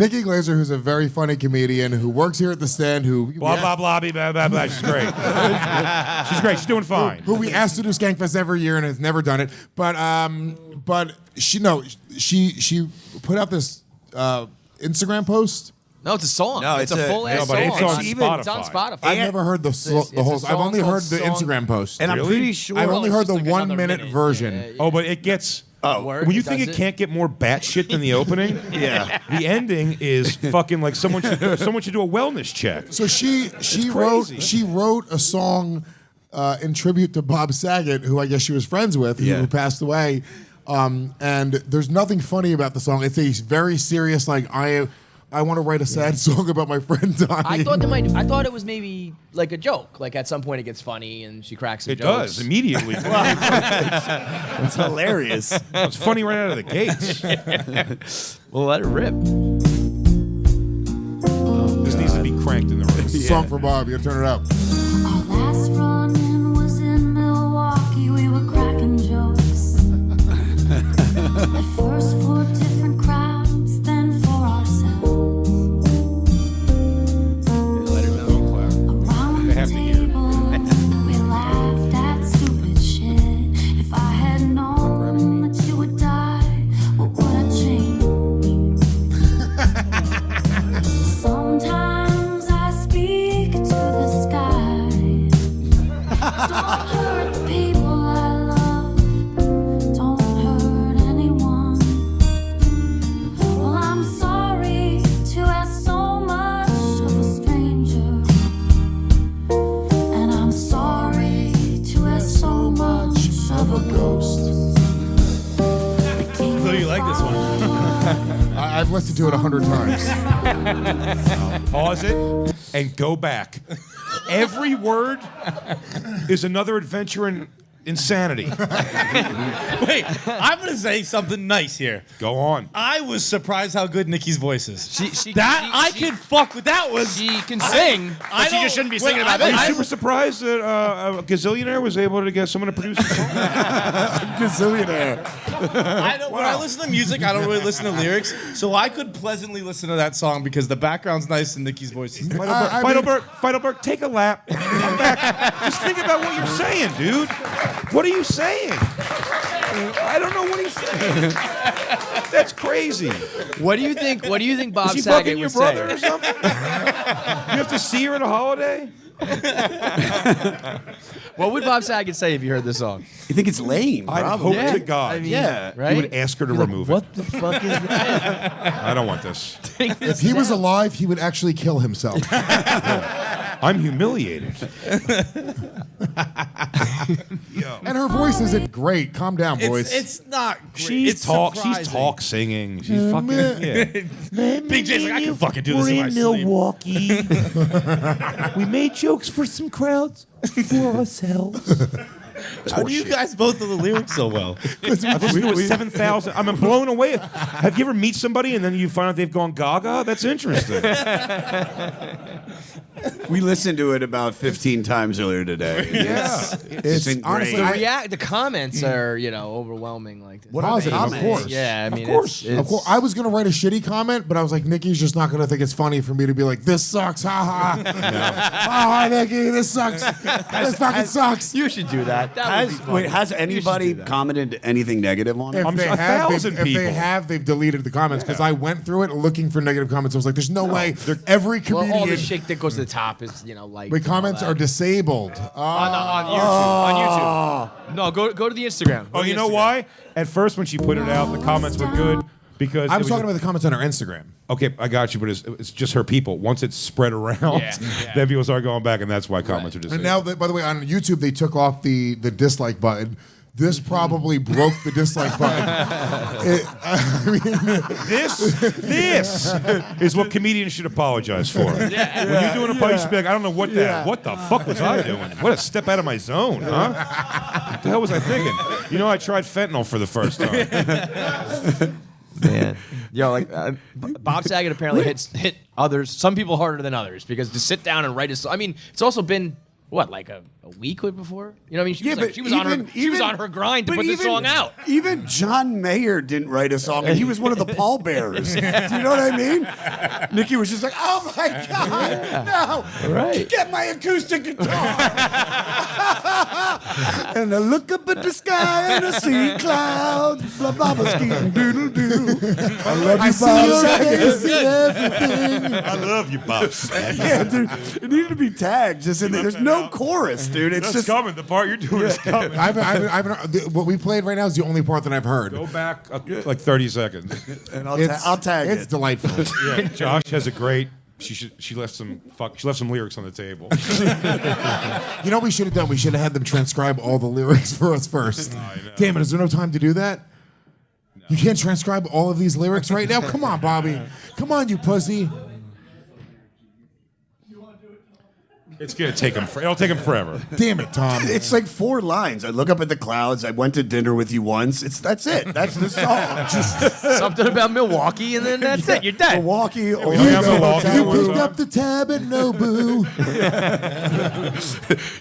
Nikki Glaser, who's a very funny comedian who works here at the stand, who Blah, blah, blah, blah, blah, blah. She's great. She's great. She's doing fine. Who we asked to do Skankfest every year and has never done it. But she put out this Instagram post. No, it's a song. No, it's a full ass song. It's on Spotify. It's on Spotify. I've never heard the whole. I've only heard the Instagram post. And I'm pretty sure I've only heard the like 1 another minute minute. version. Yeah. Oh, but it gets. Word, When you it think does it can't get more batshit than the opening, Yeah. the ending is fucking like someone should do a wellness check. So she crazy. wrote a song in tribute to Bob Saget, who I guess she was friends with, who passed away. And there's nothing funny about the song. It's a very serious, like I want to write a sad song about my friend dying. I thought it was maybe like a joke. Like at some point it gets funny and she cracks some It jokes. does immediately. It's hilarious. It's funny right out of the gates. Well, let it rip. This needs to be cranked in the room. It's a song for Bob. You gotta turn it up. Our last run-in was in Milwaukee. We were cracking jokes. At first for different crowds, then for ourselves. Around the have to hear it. table, we laughed at stupid shit. If I had known that you would die, what would I change? Sometimes I speak to the sky. Don't hurt the people I love. Don't hurt anyone. Well, I'm sorry to ask so much of a stranger. And I'm sorry to ask so much of a ghost. So you like this one? I've listened to it 100 times. Pause it and go back. Every word is another adventure in insanity. Wait, I'm going to say something nice here. Go on. I was surprised how good Nikki's voice is. She I could fuck with that was. She can sing. But she just shouldn't be singing about Are this. you super surprised that a gazillionaire was able to get someone to produce a song? Gazillionaire. When I listen to music, I don't really listen to lyrics, so I could pleasantly listen to that song because the background's nice and Nikki's voice is nice. Feitelberg, take a lap. Come back. Just think about what you're saying, dude. What are you saying? I don't know what he's saying. That's crazy. What do you think? What do you think Bob Is he Saget fucking your would brother say? or something? You have to see her at a holiday? What would Bob Saget say if you heard this song? You think it's lame? I Probably. hope to God. I mean, Yeah. right? He would ask her to remove What the fuck is that? it. I don't want this. If he was alive, he would actually kill himself. I'm humiliated. And her voice isn't great. Calm down, boys. It's not great. She's It's talk surprising. singing. She's fucking yeah. Big J's like, I can fucking do this We're in my in sleep. Milwaukee. We made jokes for some crowds, for ourselves. How do you guys both know the lyrics so well? I've listened to it 7,000. I'm blown away. Have you ever meet somebody and then you find out they've gone gaga? That's interesting. We listened to it about 15 times earlier today. Yeah. It's been honestly, great. The comments are, overwhelming like this. Positive, of course. Yeah, I mean, Of course. it's- Of course. I was going to write a shitty comment, but I was like, Nikki's just not going to think it's funny for me to be like, this sucks, ha ha. Ha ha, Nikki, this sucks. This fucking sucks. You should do that. That would be funny. Has anybody commented anything negative on it? If they a have, thousand if people. they have, they've deleted the comments because I went through it looking for negative comments. I was like, there's no way. Every Well, comedian. all the shit that goes to the top is, like. the comments are disabled. on YouTube. On YouTube. No, go to the Instagram. Oh, you know why? At first, when she put it out, the comments were good because I was talking about the comments on our Instagram. Okay, I got you, but it's just her people. Once it's spread around, then people start going back, and that's why comments are And disabled. now, by the way, on YouTube, they took off the dislike button. This probably broke the dislike button. This is what comedians should apologize for. When you're doing a part, you should be like, I don't know what the fuck was I doing? What a step out of my zone, huh? What the hell was I thinking? I tried fentanyl for the first time. Man. Bob Saget apparently hit others, some people harder than others, because to sit down and write a song, I mean, it's also been what, like a week before? You know what I mean? She Yeah, was like, but she was on her even- she was even- on her grind to but put this even- song out. Even John Mayer didn't write a song, and he was one of the pallbearers. Do you know what I mean? Nikki was just like, "Oh my God, no! Right. Get my acoustic guitar!" And I look up at the sky and I see clouds, blah blah blah, ski doodle doo. I love you, Bob Saget. I love you, Bob Saget. Yeah, dude, it needed to be tagged. Just in there. There's no chorus, dude. It's That's just coming. The part you're doing is coming. What we played right now is the only part that I've heard. Go back like 30 seconds. and I'll tag It's it. delightful. Yeah, Josh has a great. She left some lyrics on the table. You know what we should have done? We should have had them transcribe all the lyrics for us first. Damn it, is there no time to do that? No. You can't transcribe all of these lyrics right now? Come on, Bobby. Come on, you pussy. It's gonna take him. It'll take him forever. Damn it, Tom. It's like 4 lines. I look up at the clouds. I went to dinner with you once. That's it. That's the song. Something about Milwaukee, and then that's it. You're dead. Milwaukee. Or Yeah, Milwaukee. You One picked song. up the tab at Nobu.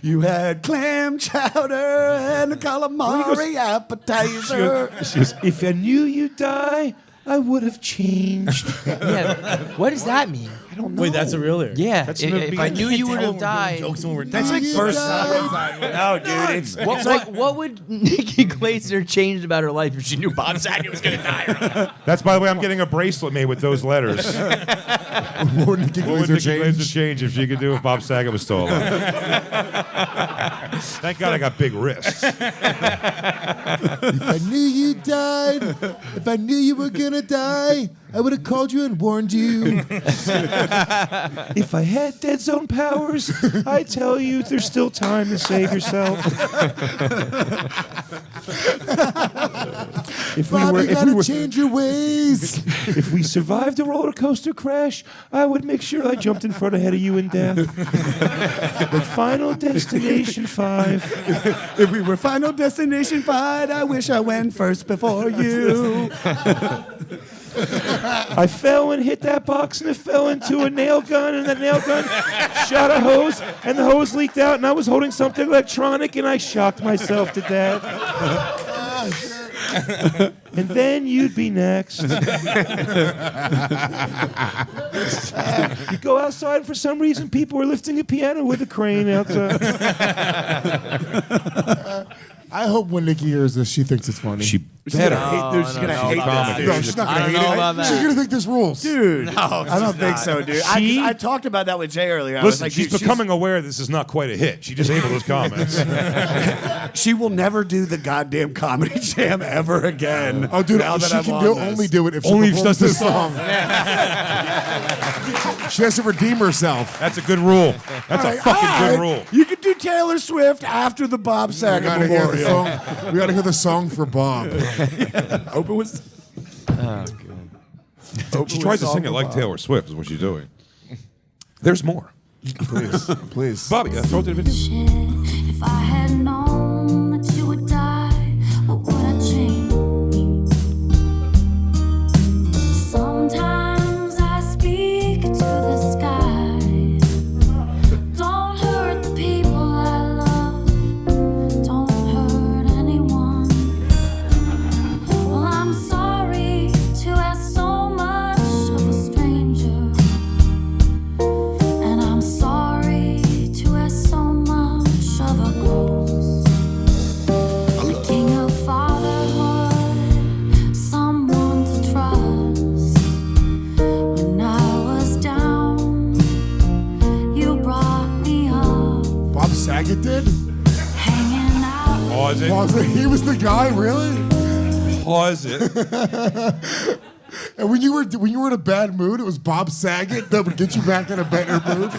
You had clam chowder and a calamari appetizer. She goes, if I knew you'd die, I would have changed. Yeah. What does that mean? I don't know. Wait, that's a real lyric. Yeah. That's If I knew you would have died. That's like first. No, dude. It's What would Nikki Glaser change about her life if she knew Bob Saget was going to die? That's, by the way, I'm getting a bracelet made with those letters. What would Nikki What would Glaser Nikki Glaser change? change if she could do if Bob Saget was still alive? Thank God I got big wrists. If I knew you died, if I knew you were gonna die, I would have called you and warned you. If I had dead zone powers, I tell you there's still time to save yourself. Bobby, gotta change your ways. If we survived a roller coaster crash, I would make sure I jumped in front ahead of you in death. But Final Destination 5. if we were Final Destination 5, I wish I went first before you. I fell and hit that box, and it fell into a nail gun, and the nail gun shot a hose, and the hose leaked out, and I was holding something electronic, and I shocked myself to death. And then you'd be next. You go outside, and for some reason, people were lifting a piano with a crane outside. I hope when Nikki hears this, she thinks it's funny. She better. She's gonna hate about this, No, dude. she's not I gonna don't hate know it. about that. She's gonna think this rules. Dude, No, I don't think so, dude. I talked about that with Jay earlier. I was Listen, like, she's dude, becoming aware this is not quite a hit. She disabled those comments. she will never do the goddamn comedy jam ever again. Oh, dude, now that she I'm can on this. only do it if she Only if she performs does this song. She has to redeem herself. That's a good rule. That's a fucking good rule. You can do Taylor Swift after the Bob We Saget gotta hear the Memorial. song. We gotta hear the song for Bob. Open with. She tried to sing it like Taylor Swift is what she's doing. There's more. Please. Bobby, throw it to the video. If I had known that you would die, what would I change? Sometimes I speak to the sky. Don't hurt the people I love. Don't hurt anyone. Well, I'm sorry to ask so much of a stranger. And I'm sorry to ask so much of a ghost. The king of fatherhood, someone to trust. When I was down, you brought me up. Bob Saget did? Hanging out with Pause it. Pause it. He was the guy, really? Pause it. And when you were in a bad mood, it was Bob Saget that would get you back in a better mood.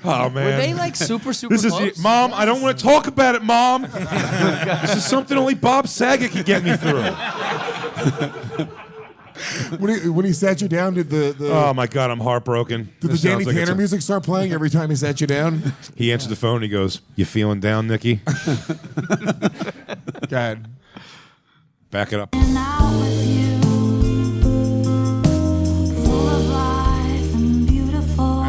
Oh, man. Were they like super This is close? Mom, I don't want to talk about it, Mom. This is something only Bob Saget can get me through. When he sat you down, did the Oh, my God, I'm heartbroken. did the This Danny sounds like it's Tanner a- music start playing every time he sat you down? He answered the phone and he goes, "You feeling down, Nikki?" God. Back it up. out with you. Full of life and beautiful.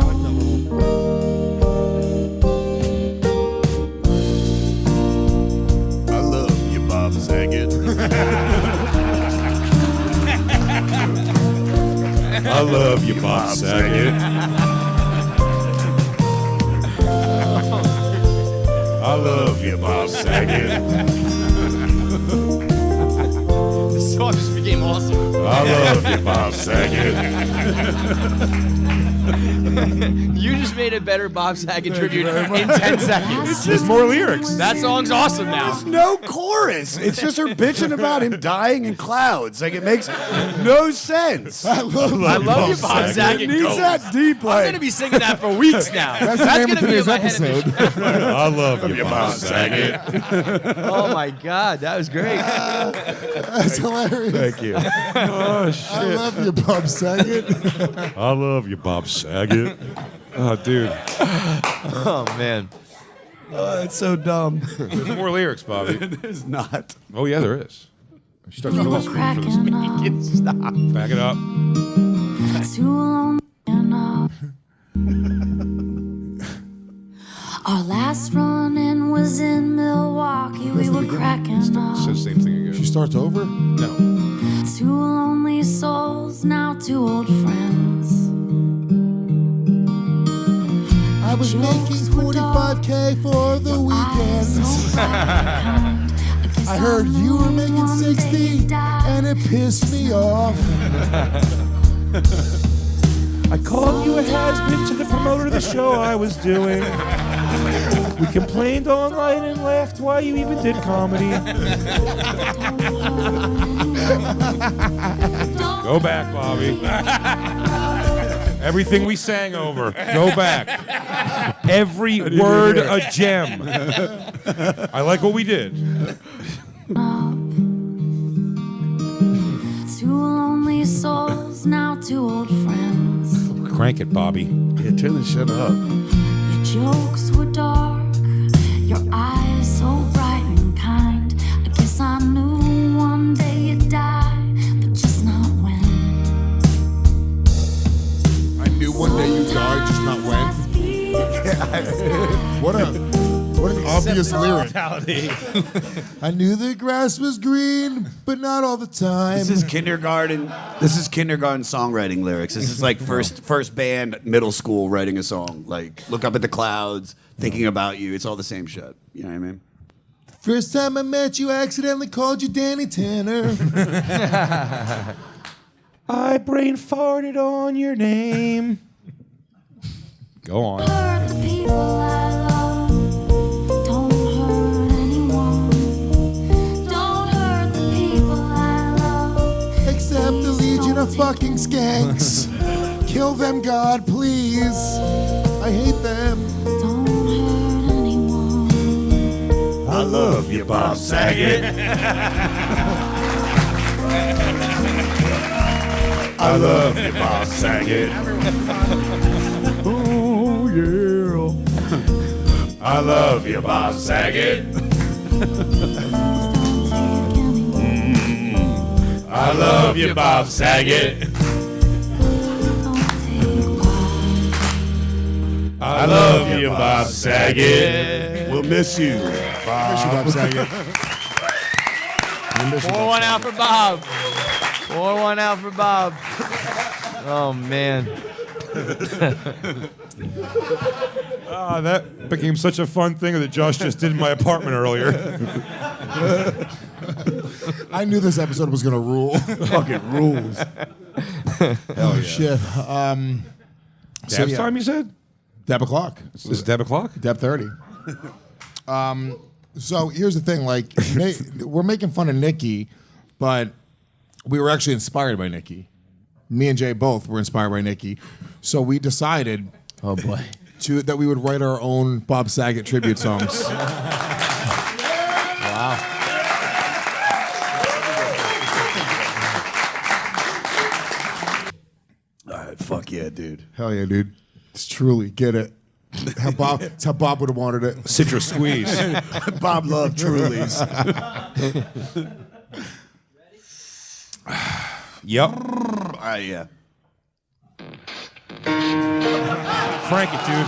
I love you, Bob Saget. I love you, Bob Saget. This song just became awesome. I love you, Bob Saget. You just made a better Bob Saget tribute in 10 seconds. There's more lyrics. That song's awesome now. There's no chorus. It's just her bitching about him dying in clouds. Like, it makes no sense. I love I love you, Bob Saget. It needs Go. that deep, I'm like, going to be singing that for weeks now. That's the name of gonna be in today's my head episode. I love you, Bob Saget. Oh my God, that was great. That's hilarious. Thank you. Oh, shit. I love you, Bob Saget. I love you, Bob Saget. Oh, dude. Oh man. it's so dumb. There's more lyrics, Bobby. There's not. Oh, yeah, there is. She starts We really were screaming for this. cracking up, Stop. Back it up. too lonely enough. Our last run-in was in Milwaukee. We were cracking Says up. the same thing again. She starts over? No. Two lonely souls, now two old friends. I was making 45K for the weekend. I heard you were making 60, and it pissed me off. I called you a has-been to the promoter of the show I was doing. We complained all night and laughed while you even did comedy. Go back, Bobby. Everything we sang over. Go back. Every word a gem. I like what we did. Two lonely souls, now two old friends. Crank it, Bobby. Yeah, turn the shit up. Your jokes were dark, your eyes so bright and kind. I guess I knew one day you'd die, but just not when. I knew one day you'd die, just not when. What an obvious lyric. I knew the grass was green, but not all the time. This is kindergarten. This is kindergarten songwriting lyrics. This is like first band, middle school writing a song. Like, look up at the clouds, thinking about you. It's all the same shit. You know what I mean? First time I met you, I accidentally called you Danny Tanner. I brain farted on your name. Go on. Hurt the people I love. Don't hurt anyone. Don't hurt the people I love. Except the Legion of fucking Skanks. Kill them, God, please. I hate them. Don't hurt anyone. I love you, Bob Saget. I love you, Bob Saget. Oh, yeah. I love you, Bob Saget. I love you, Bob Saget. I love you, Bob Saget. We'll miss you. Bob Saget. 4-1 out for Bob. 4-1 out for Bob. Oh man. That became such a fun thing that Josh just did in my apartment earlier. I knew this episode was gonna rule. Fucking rules. Oh shit. Dab's time, you said? Deb o'clock. This is Deb o'clock? Deb 30. So here's the thing, like we're making fun of Nikki, but we were actually inspired by Nikki. Me and Jay both were inspired by Nikki. So we decided Oh boy. that we would write our own Bob Saget tribute songs. Wow. All right, fuck yeah, dude. Hell yeah, dude. It's truly get it. It's how Bob would have wanted it. Citrus squeeze. Bob loved Trulies. Yep. All right, yeah. Crank it, dude.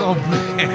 Oh man.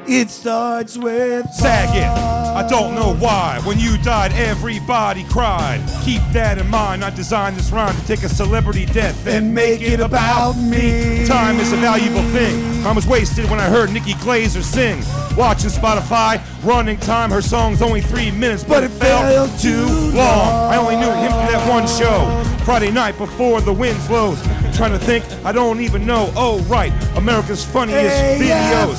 It starts with Saget, I don't know why. When you died, everybody cried. Keep that in mind. I designed this rhyme to take a celebrity death and make it about me. Time is a valuable thing. I was wasted when I heard Nikki Glaser sing. Watching Spotify, running time. Her song's only 3 minutes, but it felt too long. I only knew him for that one show. Friday night before the wind blows. Trying to think, I don't even know. Oh, right, America's funniest videos.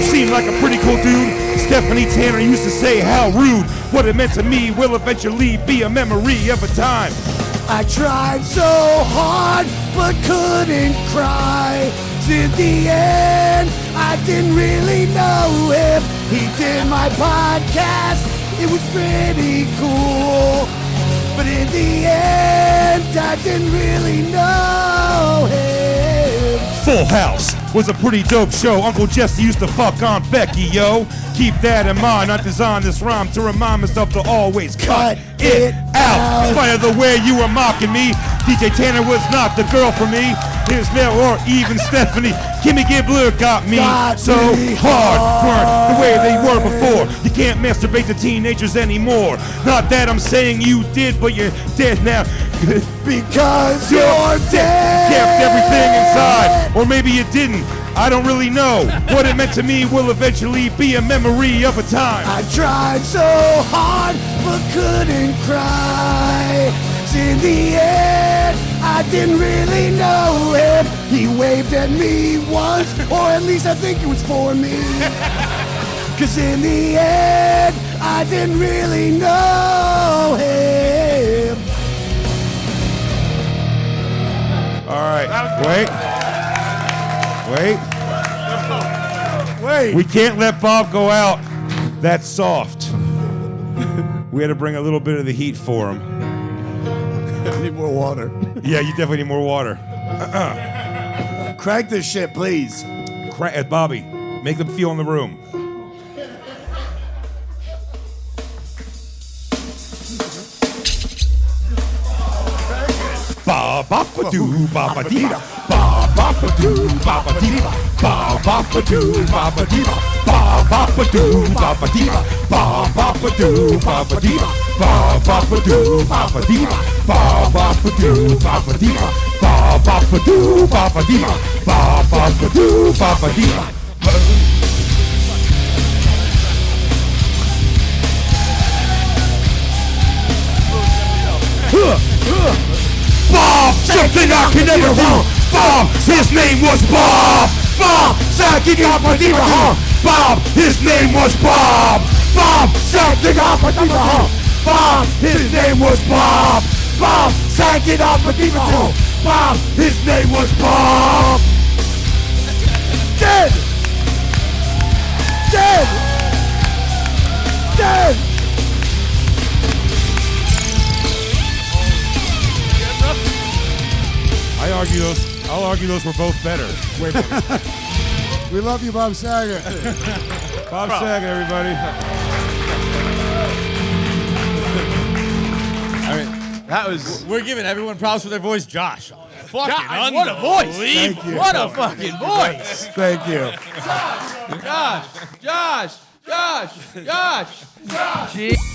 Seemed like a pretty cool dude. Stephanie Tanner used to say how rude. What it meant to me will eventually be a memory of a time. I tried so hard, but couldn't cry. In the end, I didn't really know him. He did my podcast, it was pretty cool. But in the end, I didn't really know him. Full House was a pretty dope show. Uncle Jesse used to fuck on Becky, yo. Keep that in mind. I designed this rhyme to remind myself to always cut it out. In spite of the way you were mocking me, DJ Tanner was not the girl for me. His Mel or even Stephanie. Kimmy Gibbler got me so hard. Weren't the way they were before. You can't masturbate to teenagers anymore. Not that I'm saying you did, but you're dead now. Because you're dead. Kept everything inside. Or maybe you didn't. I don't really know. What it meant to me will eventually be a memory of a time. I tried so hard, but couldn't cry. In the end, I didn't really know him. He waved at me once, or at least I think it was for me. Cause in the end, I didn't really know him. All right, wait. We can't let Bob go out that soft. We had to bring a little bit of the heat for him. I need more water. Yeah, you definitely need more water. Crank this shit, please. Bobby, make them feel in the room. Ba ba ba doo ba ba dee ba ba ba doo ba ba dee ba ba ba doo ba ba dee ba ba doo ba ba dee ba doo ba ba dee ba doo ba ba dee ba doo ba ba dee ba doo ba ba dee ba doo ba ba dee. Bob, something I can never want. Bob, his name was Bob. Bob, Saget got my diva home. Bob, his name was Bob. Bob, Saget got my diva home. Bob, his name was Bob. Bob, Saget got my diva home. Bob, his name was Bob. Dead. Dead. Dead. I'll argue those were both better. Way better. We love you, Bob Saget. Bob Saget, everybody. I mean, that was. We're giving everyone props for their voice. Josh. Fucking God, what a voice! Thank you. What a fucking voice! Thank you. Josh! Josh! Josh! Josh! Josh!